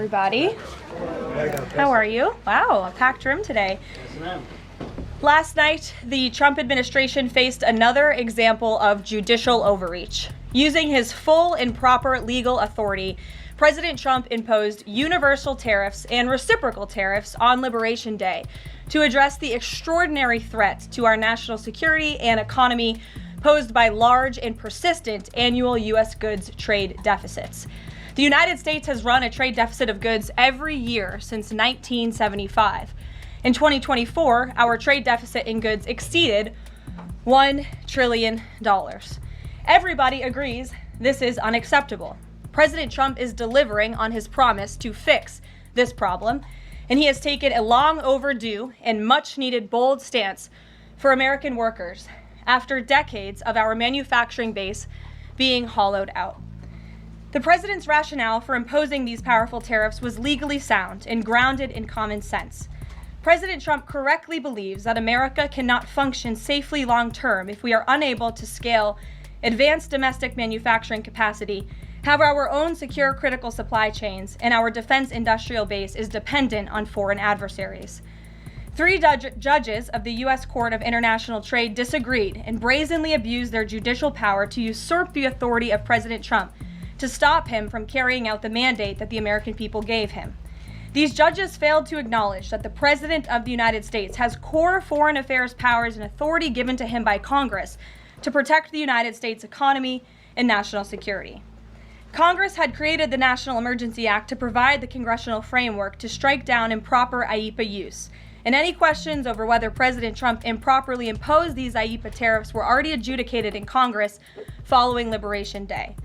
everybody. How are you? Wow, a packed room today. Last night, the Trump administration faced another example of judicial overreach. Using his full and proper legal authority, President Trump imposed universal tariffs and reciprocal tariffs on Liberation Day to address the extraordinary threat to our national security and economy posed by large and persistent annual U.S. goods trade deficits. The United States has run a trade deficit of goods every year since 1975. In 2024, our trade deficit in goods exceeded $1 trillion. Everybody agrees this is unacceptable. President Trump is delivering on his promise to fix this problem, and he has taken a long overdue and much needed bold stance for American workers after decades of our manufacturing base being hollowed out. The president's rationale for imposing these powerful tariffs was legally sound and grounded in common sense. President Trump correctly believes that America cannot function safely long-term if we are unable to scale advanced domestic manufacturing capacity, have our own secure critical supply chains, and our defense industrial base is dependent on foreign adversaries. Three judges of the U.S. Court of International Trade disagreed and brazenly abused their judicial power to usurp the authority of President Trump to stop him from carrying out the mandate that the American people gave him. These judges failed to acknowledge that the President of the United States has core foreign affairs powers and authority given to him by Congress to protect the United States economy and national security. Congress had created the National Emergency Act to provide the congressional framework to strike down improper IEEPA use, and any questions over whether President Trump improperly imposed these IEEPA tariffs were already adjudicated in Congress following Liberation Day.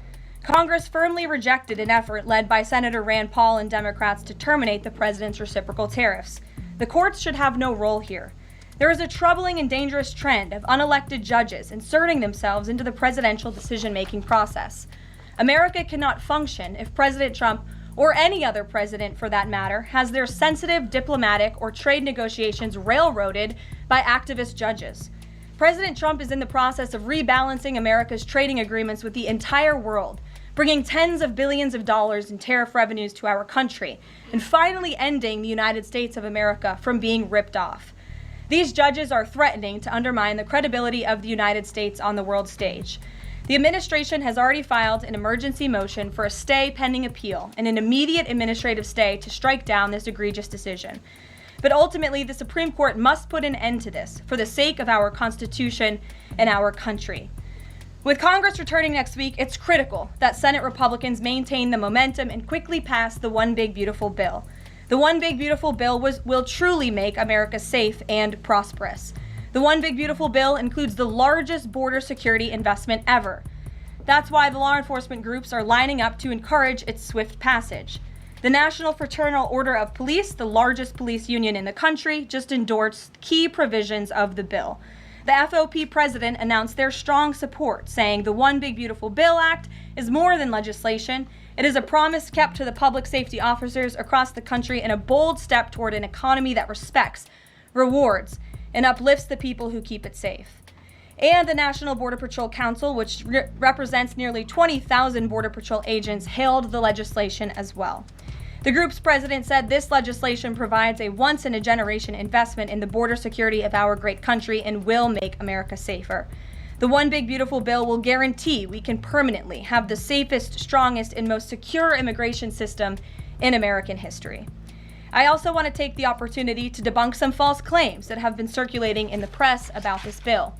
Congress firmly rejected an effort led by Senator Rand Paul and Democrats to terminate the president's reciprocal tariffs. The courts should have no role here. There is a troubling and dangerous trend of unelected judges inserting themselves into the presidential decision-making process. America cannot function if President Trump, or any other president for that matter, has their sensitive diplomatic or trade negotiations railroaded by activist judges. President Trump is in the process of rebalancing America's trading agreements with the entire world, bringing tens of billions of dollars in tariff revenues to our country, and finally ending the United States of America from being ripped off. These judges are threatening to undermine the credibility of the United States on the world stage. The administration has already filed an emergency motion for a stay pending appeal and an immediate administrative stay to strike down this egregious decision. But ultimately, the Supreme Court must put an end to this for the sake of our Constitution and our country. With Congress returning next week, it's critical that Senate Republicans maintain the momentum and quickly pass the One Big Beautiful Bill. The One Big Beautiful Bill will truly make America safe and prosperous. The One Big Beautiful Bill includes the largest border security investment ever. That's why the law enforcement groups are lining up to encourage its swift passage. The National Fraternal Order of Police, the largest police union in the country, just endorsed key provisions of the bill. The FOP president announced their strong support, saying the One Big Beautiful Bill Act is more than legislation. It is a promise kept to the public safety officers across the country and a bold step toward an economy that respects, rewards, and uplifts the people who keep it safe. And the National Border Patrol Council, which represents nearly 20,000 Border Patrol agents, hailed the legislation as well. The group's president said this legislation provides a once-in-a-generation investment in the border security of our great country and will make America safer. The One Big Beautiful Bill will guarantee we can permanently have the safest, strongest, and most secure immigration system in American history. I also want to take the opportunity to debunk some false claims that have been circulating in the press about this bill.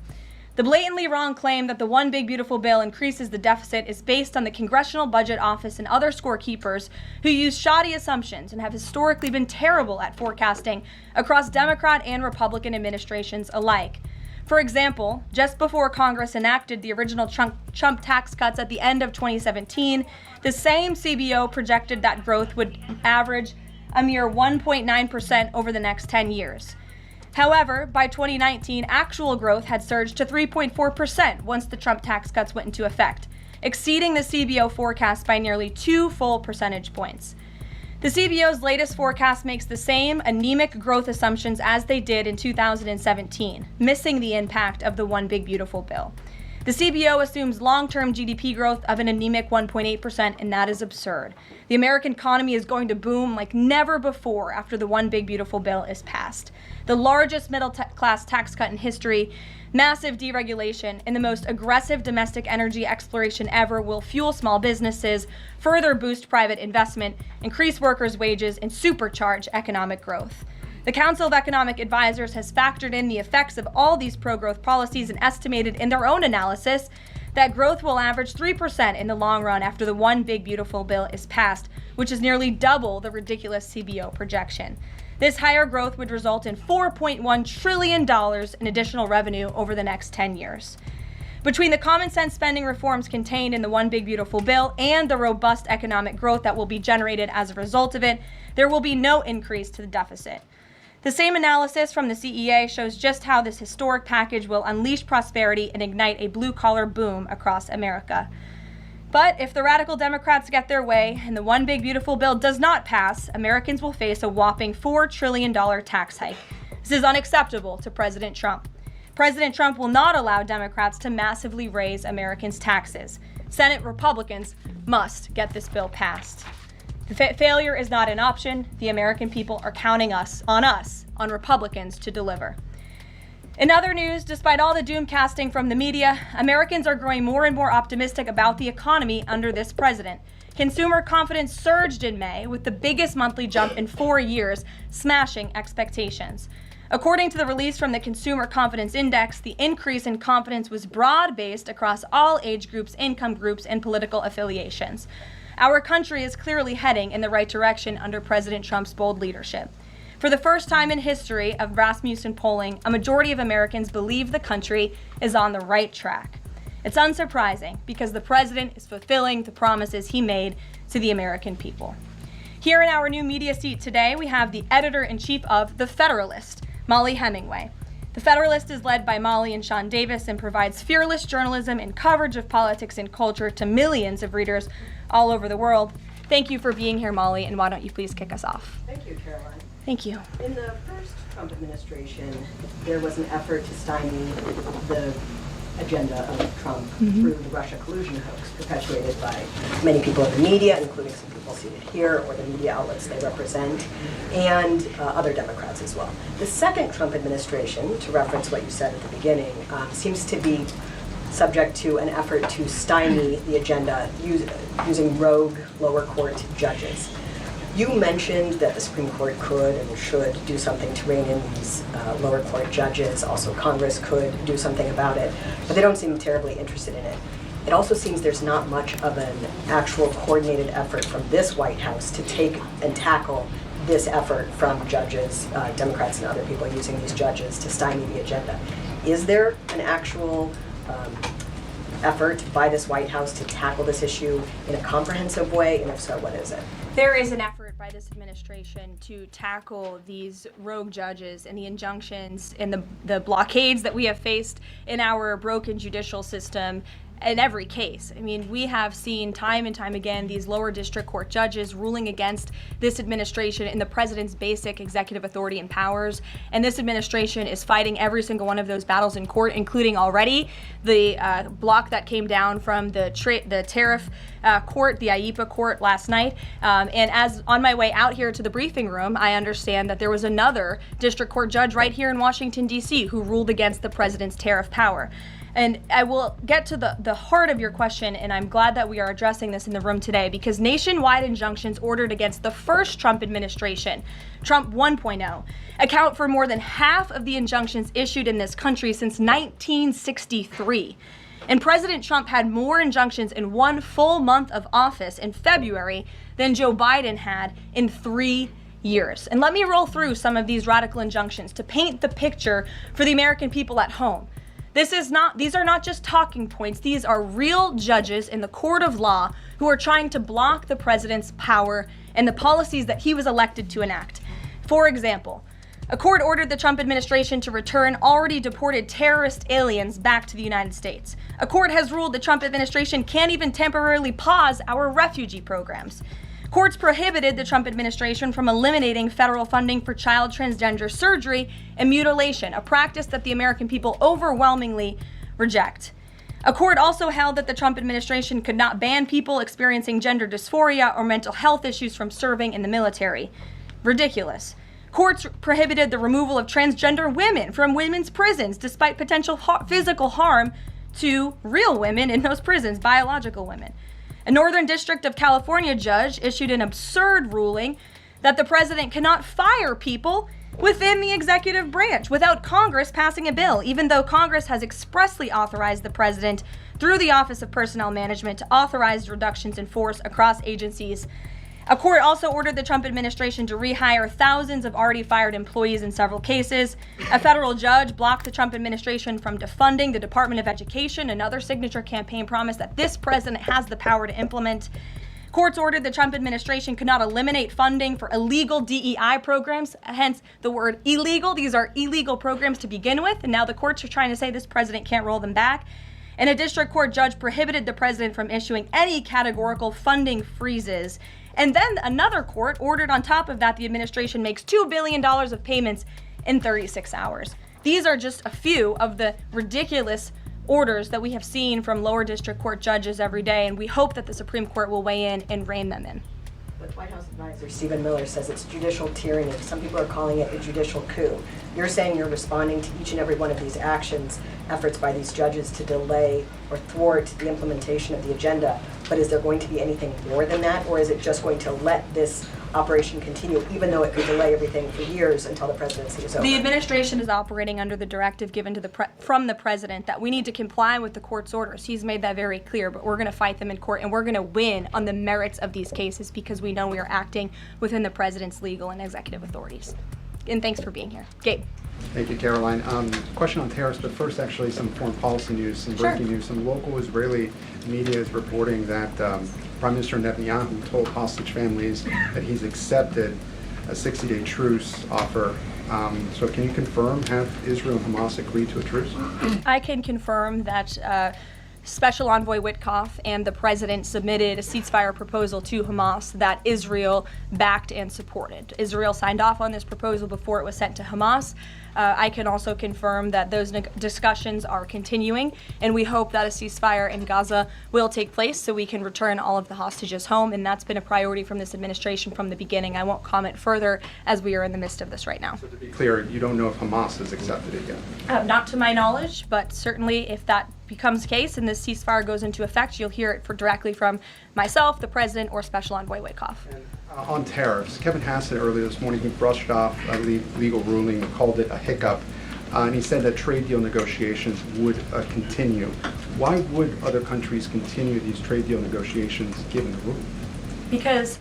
The blatantly wrong claim that the One Big Beautiful Bill increases the deficit is based on the Congressional Budget Office and other scorekeepers who use shoddy assumptions and have historically been terrible at forecasting across Democrat and Republican administrations alike. For example, just before Congress enacted the original Trump tax cuts at the end of 2017, the same CBO projected that growth would average a mere 1.9% over the next 10 years. However, by 2019, actual growth had surged to 3.4% once the Trump tax cuts went into effect, exceeding the CBO forecast by nearly 2 full percentage points. The CBO's latest forecast makes the same anemic growth assumptions as they did in 2017, missing the impact of the One Big Beautiful Bill. The CBO assumes long-term GDP growth of an anemic 1.8%, and that is absurd. The American economy is going to boom like never before after the One Big Beautiful Bill is passed. The largest middle-class tax cut in history, massive deregulation, and the most aggressive domestic energy exploration ever will fuel small businesses, further boost private investment, increase workers' wages, and supercharge economic growth. The Council of Economic Advisors has factored in the effects of all these pro-growth policies and estimated in their own analysis that growth will average 3% in the long run after the One Big Beautiful Bill is passed, which is nearly double the ridiculous CBO projection. This higher growth would result in $4.1 trillion in additional revenue over the next 10 years. Between the common sense spending reforms contained in the One Big Beautiful Bill and the robust economic growth that will be generated as a result of it, there will be no increase to the deficit. The same analysis from the CEA shows just how this historic package will unleash prosperity and ignite a blue-collar boom across America. But if the radical Democrats get their way and the One Big Beautiful Bill does not pass, Americans will face a whopping $4 trillion tax hike. This is unacceptable to President Trump. President Trump will not allow Democrats to massively raise Americans' taxes. Senate Republicans must get this bill passed. The failure is not an option. The American people are counting on Republicans to deliver. In other news, despite all the doom casting from the media, Americans are growing more and more optimistic about the economy under this president. Consumer confidence surged in May with the biggest monthly jump in 4 years, smashing expectations. According to the release from the Consumer Confidence Index, the increase in confidence was broad-based across all age groups, income groups, and political affiliations. Our country is clearly heading in the right direction under President Trump's bold leadership. For the first time in history of Rasmussen polling, a majority of Americans believe the country is on the right track. It's unsurprising because the president is fulfilling the promises he made to the American people. Here in our new media seat today, we have the editor-in-chief of The Federalist, Molly Hemingway. The Federalist is led by Molly and Sean Davis and provides fearless journalism and coverage of politics and culture to millions of readers all over the world. Thank you for being here, Molly, and why don't you please kick us off? Thank you, Caroline. Thank you. In the first Trump administration, there was an effort to stymie the agenda of Trump through the Russia collusion hoax perpetuated by many people in the media, including some people seated here, or the media outlets they represent, and other Democrats as well. The second Trump administration, to reference what you said at the beginning, seems to be subject to an effort to stymie the agenda using rogue lower court judges. You mentioned that the Supreme Court could and should do something to rein in these lower court judges. Also, Congress could do something about it, but they don't seem terribly interested in it. It also seems there's not much of an actual coordinated effort from this White House to take and tackle this effort from judges, Democrats and other people using these judges to stymie the agenda. Is there an actual effort by this White House to tackle this issue in a comprehensive way, and if so, what is it? There is an effort by this administration to tackle these rogue judges and the injunctions and the blockades that we have faced in our broken judicial system in every case. I mean, we have seen time and time again these lower district court judges ruling against this administration in the president's basic executive authority and powers. And this administration is fighting every single one of those battles in court, including already the block that came down from the tariff court, the IEPA court last night. And as on my way out here to the briefing room, I understand that there was another district court judge right here in Washington, D.C. who ruled against the president's tariff power. And I will get to the heart of your question, and I'm glad that we are addressing this in the room today, because nationwide injunctions ordered against the first Trump administration, Trump 1.0, account for more than half of the injunctions issued in this country since 1963. And President Trump had more injunctions in one full month of office in February than Joe Biden had in 3 years. And let me roll through some of these radical injunctions to paint the picture for the American people at home. These are not just talking points. These are real judges in the court of law who are trying to block the president's power and the policies that he was elected to enact. For example, a court ordered the Trump administration to return already deported terrorist aliens back to the United States. A court has ruled the Trump administration can't even temporarily pause our refugee programs. Courts prohibited the Trump administration from eliminating federal funding for child transgender surgery and mutilation, a practice that the American people overwhelmingly reject. A court also held that the Trump administration could not ban people experiencing gender dysphoria or mental health issues from serving in the military. Ridiculous. Courts prohibited the removal of transgender women from women's prisons despite potential physical harm to real women in those prisons, biological women. A Northern District of California judge issued an absurd ruling that the president cannot fire people within the executive branch without Congress passing a bill, even though Congress has expressly authorized the president through the Office of Personnel Management to authorize reductions in force across agencies. A court also ordered the Trump administration to rehire thousands of already fired employees in several cases. A federal judge blocked the Trump administration from defunding the Department of Education, another signature campaign promise that this president has the power to implement. Courts ordered the Trump administration could not eliminate funding for illegal DEI programs, hence the word illegal. These are illegal programs to begin with, and now the courts are trying to say this president can't roll them back. And a district court judge prohibited the president from issuing any categorical funding freezes. And then another court ordered on top of that the administration makes $2 billion of payments in 36 hours. These are just a few of the ridiculous orders that we have seen from lower district court judges every day, and we hope that the Supreme Court will weigh in and rein them in. But White House advisor Stephen Miller says it's judicial tyranny. Some people are calling it a judicial coup. You're saying you're responding to each and every one of these actions, efforts by these judges to delay or thwart the implementation of the agenda. But is there going to be anything more than that, or is it just going to let this operation continue, even though it could delay everything for years until the presidency is over? The administration is operating under the directive given to from the president that we need to comply with the court's orders. He's made that very clear, but we're going to fight them in court, and we're going to win on the merits of these cases because we know we are acting within the president's legal and executive authorities. And thanks for being here. Gabe. Thank you, Karoline. Question on tariffs, but first actually some foreign policy news, some breaking news. Some local Israeli media is reporting that Prime Minister Netanyahu told hostage families that he's accepted a 60-day truce offer. So can you confirm, have Israel and Hamas agreed to a truce? I can confirm that Special Envoy Witkoff and the president submitted a ceasefire proposal to Hamas that Israel backed and supported. Israel signed off on this proposal before it was sent to Hamas. I can also confirm that those discussions are continuing, and we hope that a ceasefire in Gaza will take place so we can return all of the hostages home, and that's been a priority from this administration from the beginning. I won't comment further as we are in the midst of this right now. So to be clear, you don't know if Hamas has accepted it yet? Not to my knowledge, but certainly if that becomes the case and this ceasefire goes into effect, you'll hear it directly from myself, the president, or Special Envoy Witkoff. And, on tariffs, Kevin Hassett earlier this morning, he brushed off a legal ruling, called it a hiccup, and he said that trade deal negotiations would continue. Why would other countries continue these trade deal negotiations given the ruling? Because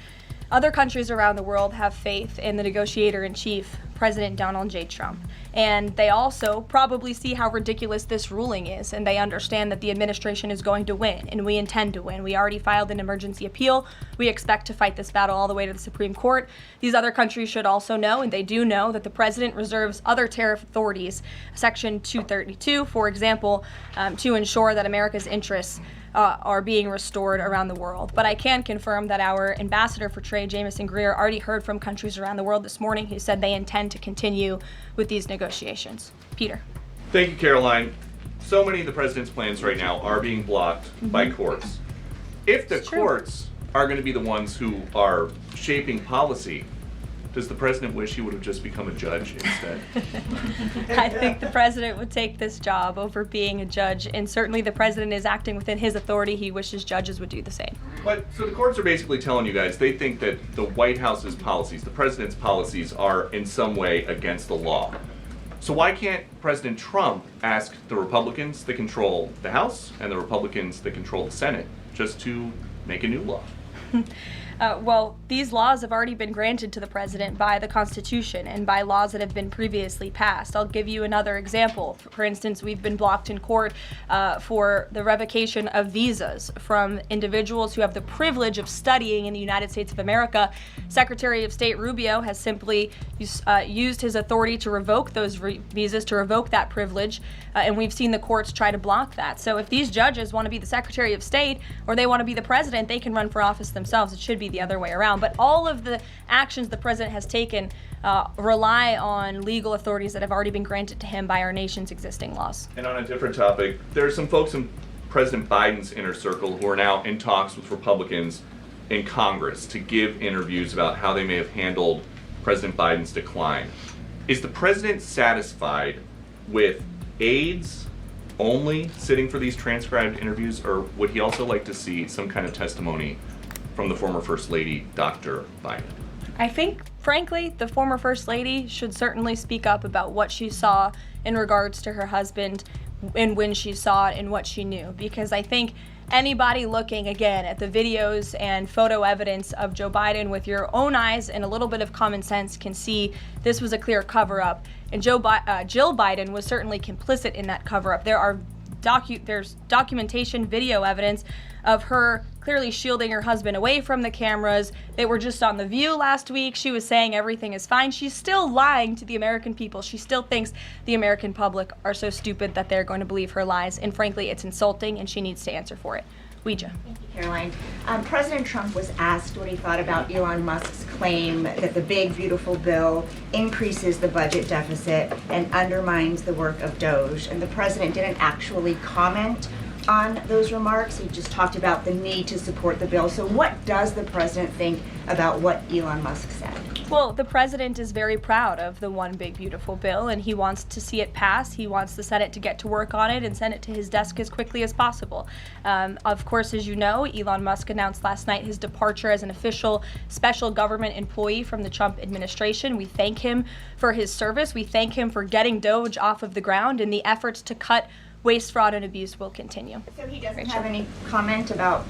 other countries around the world have faith in the negotiator-in-chief, President Donald J. Trump. And they also probably see how ridiculous this ruling is, and they understand that the administration is going to win, and we intend to win. We already filed an emergency appeal. We expect to fight this battle all the way to the Supreme Court. These other countries should also know, and they do know, that the president reserves other tariff authorities, Section 232, for example, to ensure that America's interests are being restored around the world. But I can confirm that our ambassador for trade, Jamison Greer, already heard from countries around the world this morning who said they intend to continue with these negotiations. Peter. Thank you, Caroline. So many of the president's plans right now are being blocked by courts. If the courts are going to be the ones who are shaping policy, does the president wish he would have just become a judge instead? I think the president would take this job over being a judge, and certainly the president is acting within his authority. He wishes judges would do the same. But so the courts are basically telling you guys they think that the White House's policies, the president's policies, are in some way against the law. So why can't President Trump ask the Republicans that control the House and the Republicans that control the Senate just to make a new law? Well, these laws have already been granted to the president by the Constitution and by laws that have been previously passed. I'll give you another example. For instance, we've been blocked in court for the revocation of visas from individuals who have the privilege of studying in the United States of America. Secretary of State Rubio has simply used his authority to revoke those visas, to revoke that privilege, and we've seen the courts try to block that. So if these judges want to be the Secretary of State or they want to be the president, they can run for office themselves. It should be the other way around. But all of the actions the president has taken rely on legal authorities that have already been granted to him by our nation's existing laws. And on a different topic, there are some folks in President Biden's inner circle, who are now in talks with Republicans in Congress to give interviews about how they may have handled President Biden's decline. Is the president satisfied with aides only sitting for these transcribed interviews, or would he also like to see some kind of testimony from the former First Lady, Dr. Biden? I think, frankly, the former First Lady should certainly speak up about what she saw in regards to her husband and when she saw it and what she knew. Because I think anybody looking, again, at the videos and photo evidence of Joe Biden with your own eyes and a little bit of common sense can see this was a clear cover-up. And Jill Biden was certainly complicit in that cover-up. There's documentation, video evidence of her clearly shielding her husband away from the cameras. They were just on The View last week. She was saying everything is fine. She's still lying to the American people. She still thinks the American public are so stupid that they're going to believe her lies. And frankly, it's insulting, and she needs to answer for it. Ouija. Thank you, Caroline. President Trump was asked what he thought about Elon Musk's claim that the big, beautiful bill increases the budget deficit and undermines the work of DOGE. And the president didn't actually comment on those remarks. He just talked about the need to support the bill. So what does the president think about what Elon Musk said? Well, the president is very proud of the one big beautiful bill, and he wants to see it pass. He wants the Senate to get to work on it and send it to his desk as quickly as possible. Of course, as you know, Elon Musk announced last night his departure as an official special government employee from the Trump administration. We thank him for his service. We thank him for getting DOGE off of the ground, and the efforts to cut waste, fraud, and abuse will continue. So he doesn't have any comment about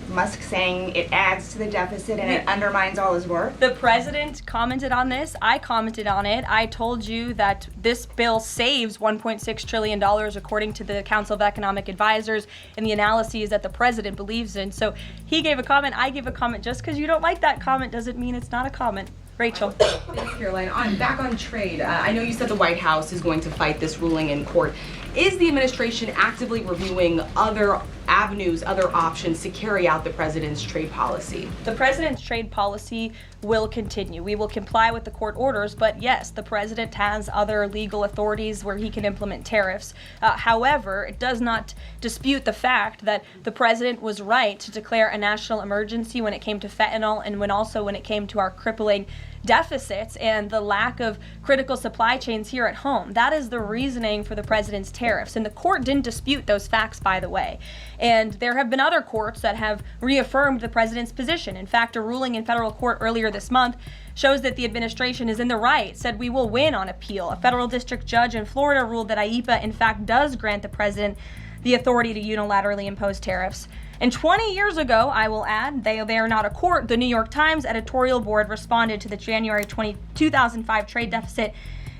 Musk saying it adds to the deficit and it undermines all his work? The president commented on this. I commented on it. I told you that this bill saves $1.6 trillion according to the Council of Economic Advisors and the analyses that the president believes in. So he gave a comment. I gave a comment. Just because you don't like that comment doesn't mean it's not a comment. Rachel. Thanks, Caroline. Back on trade, I know you said the White House is going to fight this ruling in court. Is the administration actively reviewing other avenues, other options to carry out the president's trade policy? The president's trade policy will continue. We will comply with the court orders, but yes, the president has other legal authorities where he can implement tariffs. However, it does not dispute the fact that the president was right to declare a national emergency when it came to fentanyl and when it came to our crippling deficits and the lack of critical supply chains here at home. That is the reasoning for the president's tariffs. And the court didn't dispute those facts, by the way. And there have been other courts that have reaffirmed the president's position. In fact, a ruling in federal court earlier this month shows that the administration is in the right, said we will win on appeal. A federal district judge in Florida ruled that IEEPA, in fact, does grant the president the authority to unilaterally impose tariffs. And 20 years ago, I will add, they are not a court, the New York Times editorial board responded to the January 2005 trade deficit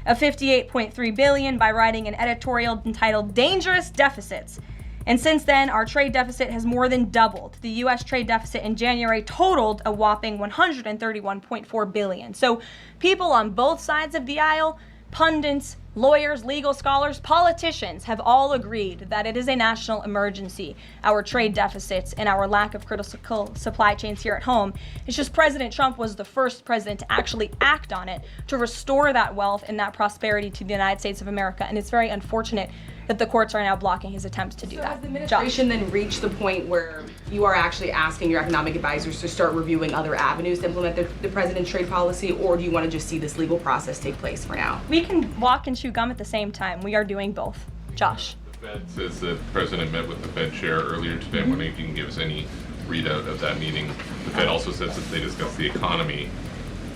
of $58.3 billion by writing an editorial entitled Dangerous Deficits. And since then, our trade deficit has more than doubled. The U.S. trade deficit in January totaled a whopping $131.4 billion. So people on both sides of the aisle, pundits, lawyers, legal scholars, politicians have all agreed that it is a national emergency, our trade deficits and our lack of critical supply chains here at home. It's just President Trump was the first president to actually act on it, to restore that wealth and that prosperity to the United States of America. And it's very unfortunate that the courts are now blocking his attempts to do that. Has the administration then reached the point where you are actually asking your economic advisors to start reviewing other avenues to implement the president's trade policy, or do you want to just see this legal process take place for now? We can walk and chew gum at the same time. We are doing both. Josh. The Fed says the president met with the Fed chair earlier today. I'm wondering if you can give us any readout of that meeting. The Fed also says that they discussed the economy.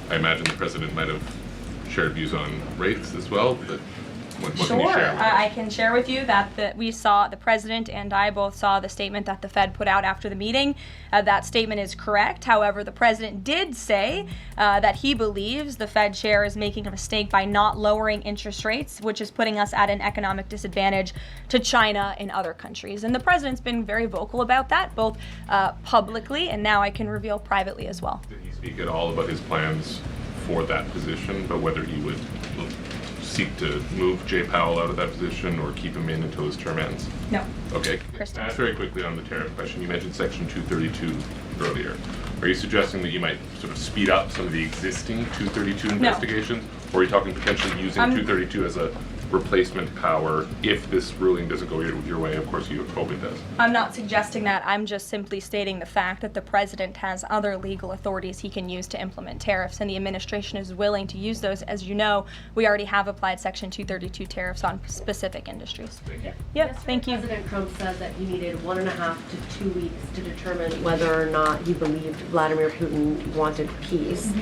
I imagine the president might have shared views on rates as well, but what can you share with us? I can share with you that we saw, the president and I both saw the statement that the Fed put out after the meeting. That statement is correct. However, the president did say that he believes the Fed chair is making a mistake by not lowering interest rates, which is putting us at an economic disadvantage to China and other countries. And the president's been very vocal about that, both publicly and now I can reveal privately as well. Did he speak at all about his plans for that position, but whether he would seek to move Jay Powell out of that position or keep him in until his term ends? No. Okay. Kristen. Ask very quickly on the tariff question. You mentioned Section 232 earlier. Are you suggesting that you might sort of speed up some of the existing 232 investigations? Or are you talking potentially using 232 as a replacement power if this ruling doesn't go your way? Of course, you hope it does. I'm not suggesting that. I'm just simply stating the fact that the president has other legal authorities he can use to implement tariffs, and the administration is willing to use those. As you know, we already have applied Section 232 tariffs on specific industries. Thank you. Yep, thank you. President Trump said that he needed 1.5 to 2 weeks to determine whether or not he believed Vladimir Putin wanted peace.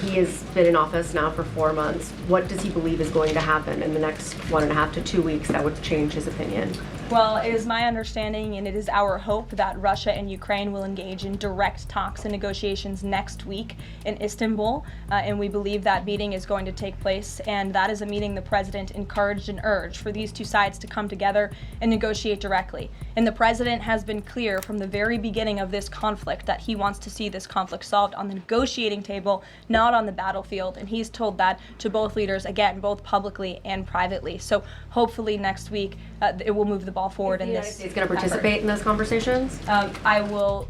He has been in office now for 4 months. What does he believe is going to happen in the next 1.5 to 2 weeks that would change his opinion? Well, it is my understanding and it is our hope that Russia and Ukraine will engage in direct talks and negotiations next week in Istanbul, and we believe that meeting is going to take place, and that is a meeting the president encouraged and urged for these two sides to come together and negotiate directly. And the president has been clear from the very beginning of this conflict that he wants to see this conflict solved on the negotiating table, not on the battlefield, and he's told that to both leaders, again, both publicly and privately. So hopefully next week it will move the ball forward in this. Is the United States going to participate in those conversations?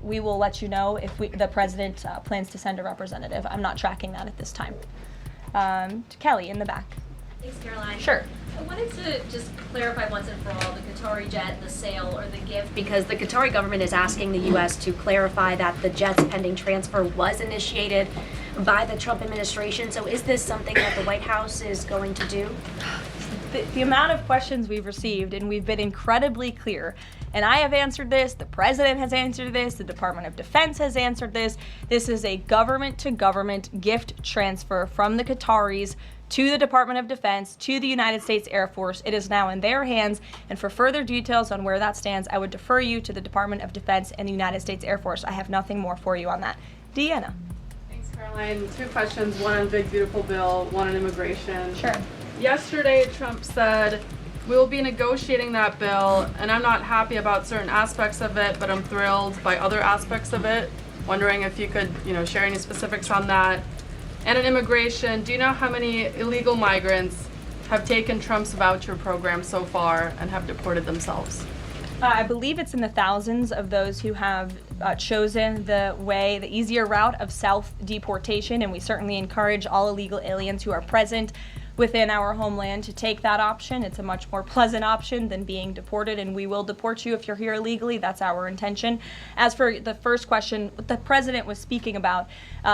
We will let you know if the president plans to send a representative. I'm not tracking that at this time. To Kelly in the back. Thanks, Caroline. Sure. I wanted to just clarify once and for all the Qatari jet, the sale, or the gift, because the Qatari government is asking the U.S. to clarify that the jet's pending transfer was initiated by the Trump administration. So is this something that the White House is going to do? The amount of questions we've received, and we've been incredibly clear, and I have answered this, the president has answered this, the Department of Defense has answered this. This is a government-to-government gift transfer from the Qataris to the Department of Defense, to the United States Air Force. It is now in their hands, and for further details on where that stands, I would defer you to the Department of Defense and the United States Air Force. I have nothing more for you on that. Deanna. Thanks, Caroline. 2 questions, one on the big beautiful bill, one on immigration. Sure. Yesterday, Trump said, we will be negotiating that bill, and I'm not happy about certain aspects of it, but I'm thrilled by other aspects of it. Wondering if you could, share any specifics on that. And on immigration, do you know how many illegal migrants have taken Trump's voucher program so far and have deported themselves? I believe it's in the thousands of those who have chosen the easier route of self-deportation, and we certainly encourage all illegal aliens who are present within our homeland to take that option. It's a much more pleasant option than being deported, and we will deport you if you're here illegally. That's our intention. As for the first question, what the president was speaking about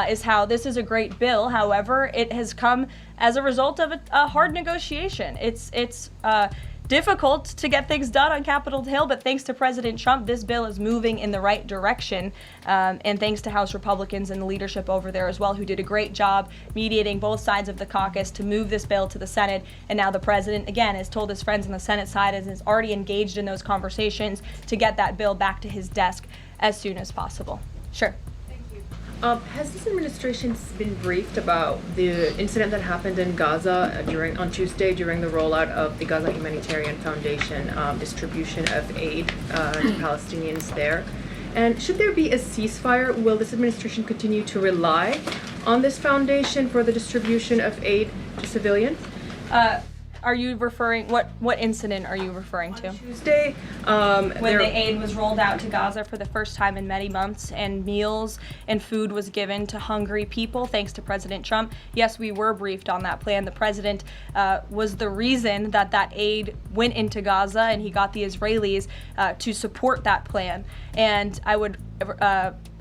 is how this is a great bill. However, it has come as a result of a hard negotiation. It's difficult to get things done on Capitol Hill, but thanks to President Trump, this bill is moving in the right direction, and thanks to House Republicans and the leadership over there as well, who did a great job mediating both sides of the caucus to move this bill to the Senate. And now the president, again, has told his friends on the Senate side and is already engaged in those conversations to get that bill back to his desk as soon as possible. Sure. Has this administration been briefed about the incident that happened in Gaza on Tuesday during the rollout of the Gaza Humanitarian Foundation distribution of aid to Palestinians there? And should there be a ceasefire, will this administration continue to rely on this foundation for the distribution of aid to civilians? Are you referring, what incident are you referring to? On Tuesday, when the aid was rolled out to Gaza for the first time in many months, and meals and food was given to hungry people thanks to President Trump. Yes, we were briefed on that plan. The president was the reason that aid went into Gaza, and he got the Israelis to support that plan. And I would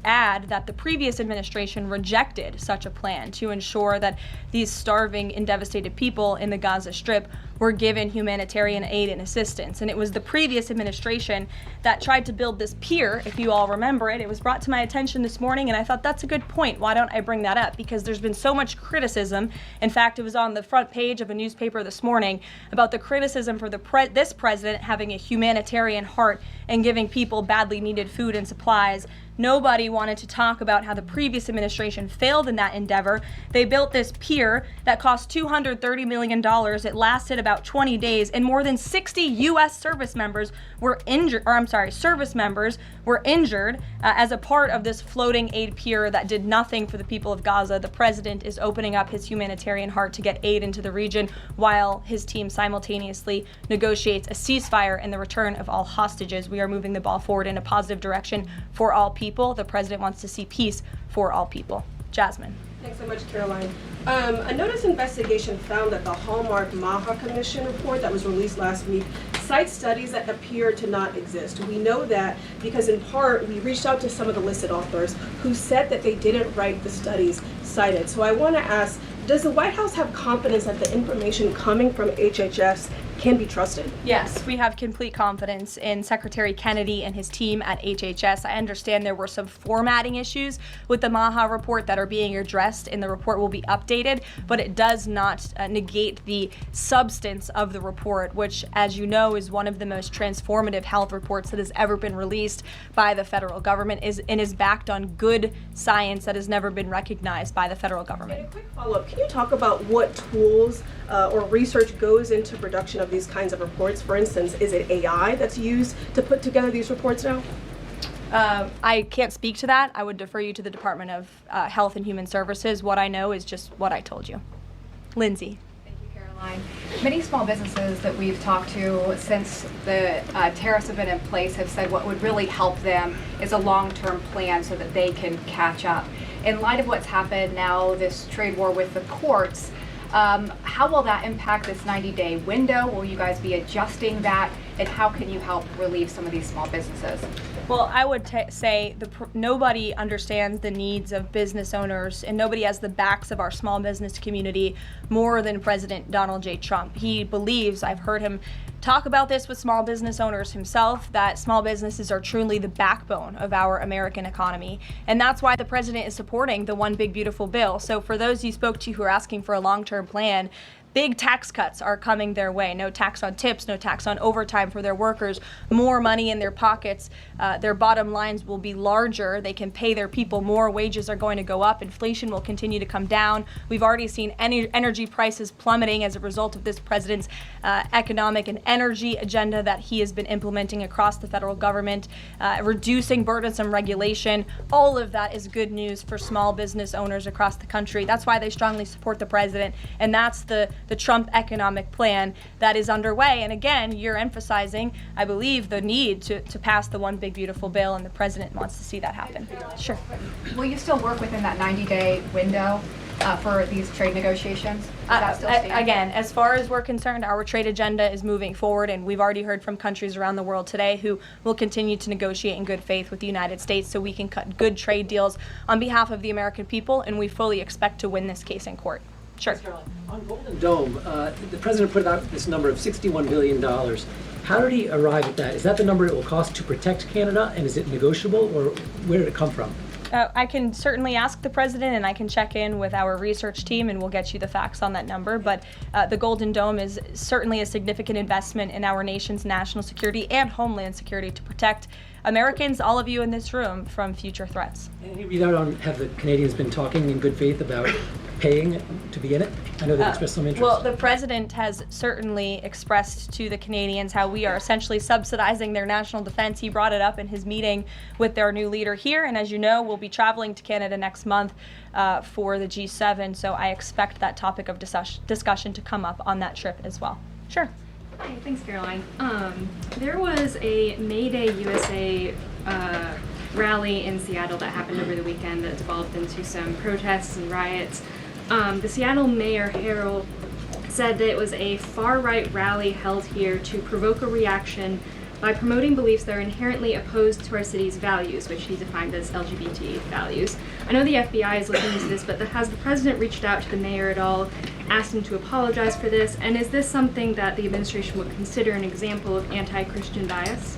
add that the previous administration rejected such a plan to ensure that these starving and devastated people in the Gaza Strip were given humanitarian aid and assistance. And it was the previous administration that tried to build this pier, if you all remember it. It was brought to my attention this morning, and I thought that's a good point. Why don't I bring that up? Because there's been so much criticism. In fact, it was on the front page of a newspaper this morning about the criticism for this president having a humanitarian heart and giving people badly needed food and supplies. Nobody wanted to talk about how the previous administration failed in that endeavor. They built this pier that cost $230 million. It lasted about 20 days, and more than 60 U.S. service members were injured, as a part of this floating aid pier that did nothing for the people of Gaza. The president is opening up his humanitarian heart to get aid into the region while his team simultaneously negotiates a ceasefire and the return of all hostages. We are moving the ball forward in a positive direction for all people. The president wants to see peace for all people. Jasmine. Thanks so much, Caroline. A notice investigation found that the Hallmark Maha Commission report that was released last week cites studies that appear to not exist. We know that because in part we reached out to some of the listed authors who said that they didn't write the studies cited. So I want to ask, does the White House have confidence that the information coming from HHS can be trusted? Yes, we have complete confidence in Secretary Kennedy and his team at HHS. I understand there were some formatting issues with the Maha report that are being addressed, and the report will be updated, but it does not negate the substance of the report, which, as you know, is one of the most transformative health reports that has ever been released by the federal government and is backed on good science that has never been recognized by the federal government. And a quick follow-up, can you talk about what tools or research goes into production of these kinds of reports? For instance, is it AI that's used to put together these reports now? I can't speak to that. I would defer you to the Department of Health and Human Services. What I know is just what I told you. Lindsay. Thank you, Caroline. Many small businesses that we've talked to since the tariffs have been in place have said what would really help them is a long-term plan so that they can catch up. In light of what's happened now, this trade war with the courts, how will that impact this 90-day window? Will you guys be adjusting that? And how can you help relieve some of these small businesses? Well, I would say nobody understands the needs of business owners, and nobody has the backs of our small business community more than President Donald J. Trump. He believes, I've heard him talk about this with small business owners himself, that small businesses are truly the backbone of our American economy. And that's why the president is supporting the One Big Beautiful Bill. So for those you spoke to who are asking for a long-term plan, big tax cuts are coming their way. No tax on tips, no tax on overtime for their workers, more money in their pockets. Their bottom lines will be larger. They can pay their people more. Wages are going to go up. Inflation will continue to come down. We've already seen energy prices plummeting as a result of this president's economic and energy agenda that he has been implementing across the federal government, reducing burdensome regulation. All of that is good news for small business owners across the country. That's why they strongly support the president, and that's the Trump economic plan that is underway. And again, you're emphasizing, I believe, the need to pass the One Big Beautiful Bill, and the president wants to see that happen. Sure. Will you still work within that 90-day window for these trade negotiations? Does that still stand? Again, as far as we're concerned, our trade agenda is moving forward, and we've already heard from countries around the world today who will continue to negotiate in good faith with the United States so we can cut good trade deals on behalf of the American people, and we fully expect to win this case in court. Sure. On Golden Dome, the president put out this number of $61 billion. How did he arrive at that? Is that the number it will cost to protect Canada, and is it negotiable, or where did it come from? I can certainly ask the president, and I can check in with our research team, and we'll get you the facts on that number. But the Golden Dome is certainly a significant investment in our nation's national security and homeland security to protect Americans, all of you in this room, from future threats. Any readout on, have the Canadians been talking in good faith about paying to be in it? I know they expressed some interest. Well, the president has certainly expressed to the Canadians how we are essentially subsidizing their national defense. He brought it up in his meeting with their new leader here, and as you know, we'll be traveling to Canada next month for the G7, so I expect that topic of discussion to come up on that trip as well. Sure. Hey, thanks, Caroline. There was a May Day USA rally in Seattle that happened over the weekend that developed into some protests and riots. The Seattle Mayor Harrell said that it was a far-right rally held here to provoke a reaction by promoting beliefs that are inherently opposed to our city's values, which he defined as LGBT values. I know the FBI is looking into this, but has the president reached out to the mayor at all, asked him to apologize for this, and is this something that the administration would consider an example of anti-Christian bias?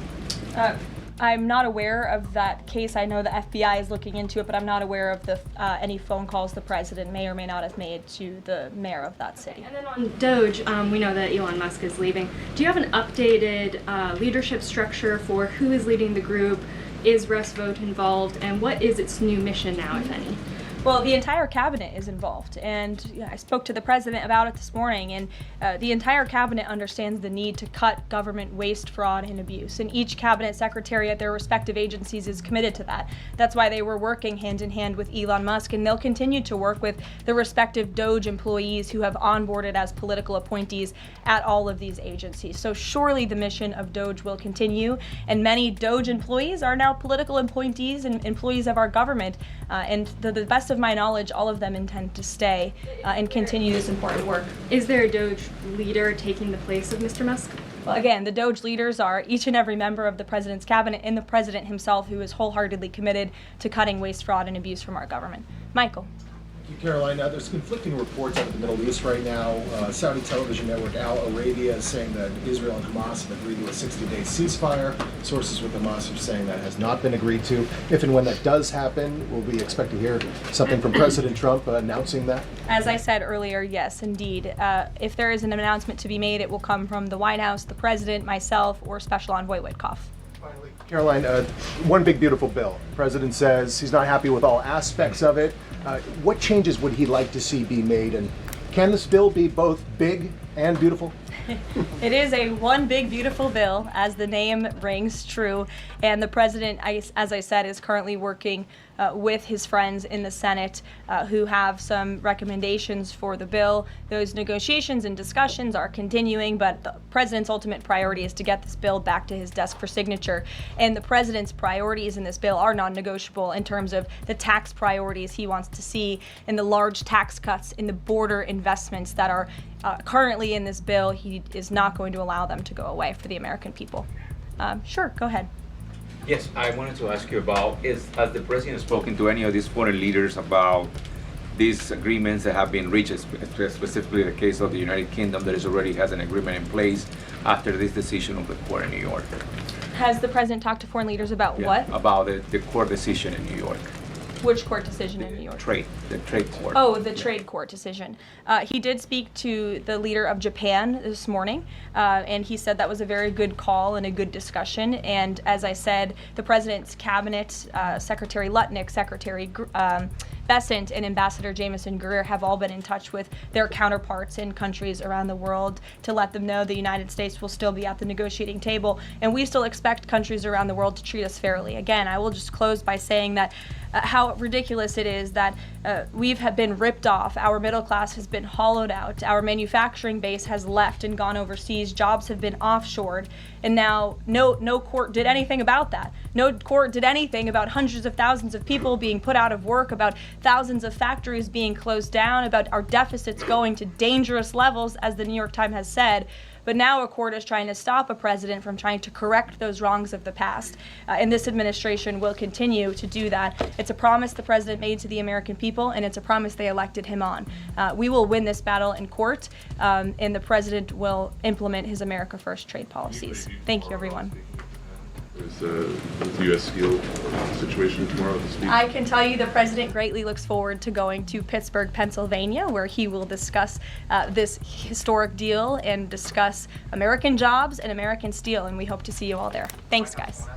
I'm not aware of that case. I know the FBI is looking into it, but I'm not aware of any phone calls the president may or may not have made to the mayor of that city. And then on Doge, we know that Elon Musk is leaving. Do you have an updated leadership structure for who is leading the group? Is Russ Vought involved? And what is its new mission now, if any? Well, the entire cabinet is involved, and I spoke to the president about it this morning, and the entire cabinet understands the need to cut government waste, fraud, and abuse, and each cabinet secretary at their respective agencies is committed to that. That's why they were working hand in hand with Elon Musk, and they'll continue to work with the respective Doge employees who have onboarded as political appointees at all of these agencies. So surely the mission of Doge will continue, and many Doge employees are now political appointees and employees of our government, and to the best of of my knowledge, all of them intend to stay and continue this important work. Is there a Doge leader taking the place of Mr. Musk? Well, again, the Doge leaders are each and every member of the president's cabinet and the president himself, who is wholeheartedly committed to cutting waste, fraud, and abuse from our government. Michael. Thank you, Caroline. There's conflicting reports out of the Middle East right now. Saudi television network Al Arabia is saying that Israel and Hamas have agreed to a 60-day ceasefire. Sources with Hamas are saying that has not been agreed to. If and when that does happen, will we expect to hear something from President Trump announcing that? As I said earlier, yes, indeed. If there is an announcement to be made, it will come from the White House, the president, myself, or Special Envoy Witkoff. Finally, Caroline, one big beautiful bill. The president says he's not happy with all aspects of it. What changes would he like to see be made, and can this bill be both big and beautiful? It is a one big beautiful bill, as the name rings true, and the president, as I said, is currently working with his friends in the Senate who have some recommendations for the bill. Those negotiations and discussions are continuing, but the president's ultimate priority is to get this bill back to his desk for signature. And the president's priorities in this bill are non-negotiable in terms of the tax priorities he wants to see and the large tax cuts in the border investments that are currently in this bill. He is not going to allow them to go away for the American people. Sure, go ahead. Yes, I wanted to ask you about, has the president spoken to any of these foreign leaders about these agreements that have been reached, specifically the case of the United Kingdom that already has an agreement in place after this decision of the court in New York? Has the president talked to foreign leaders about what? About the court decision in New York. Which court decision in New York? The trade court. Oh, the trade court decision. He did speak to the leader of Japan this morning, and he said that was a very good call and a good discussion. And as I said, the president's cabinet, Secretary Lutnick, Secretary Bessent, and Ambassador Jameson Greer have all been in touch with their counterparts in countries around the world to let them know the United States will still be at the negotiating table, and we still expect countries around the world to treat us fairly. Again, I will just close by saying that how ridiculous it is that we have been ripped off. Our middle class has been hollowed out. Our manufacturing base has left and gone overseas. Jobs have been offshored. And now no court did anything about that. No court did anything about hundreds of thousands of people being put out of work, about thousands of factories being closed down, about our deficits going to dangerous levels, as the New York Times has said. But now a court is trying to stop a president from trying to correct those wrongs of the past. And this administration will continue to do that. It's a promise the president made to the American people, and it's a promise they elected him on. We will win this battle in court, and the president will implement his America First trade policies. Thank you, everyone. Is the U.S. Steel situation tomorrow this week? I can tell you the president greatly looks forward to going to Pittsburgh, Pennsylvania, where he will discuss this historic deal and discuss American jobs and American steel, and we hope to see you all there. Thanks, guys.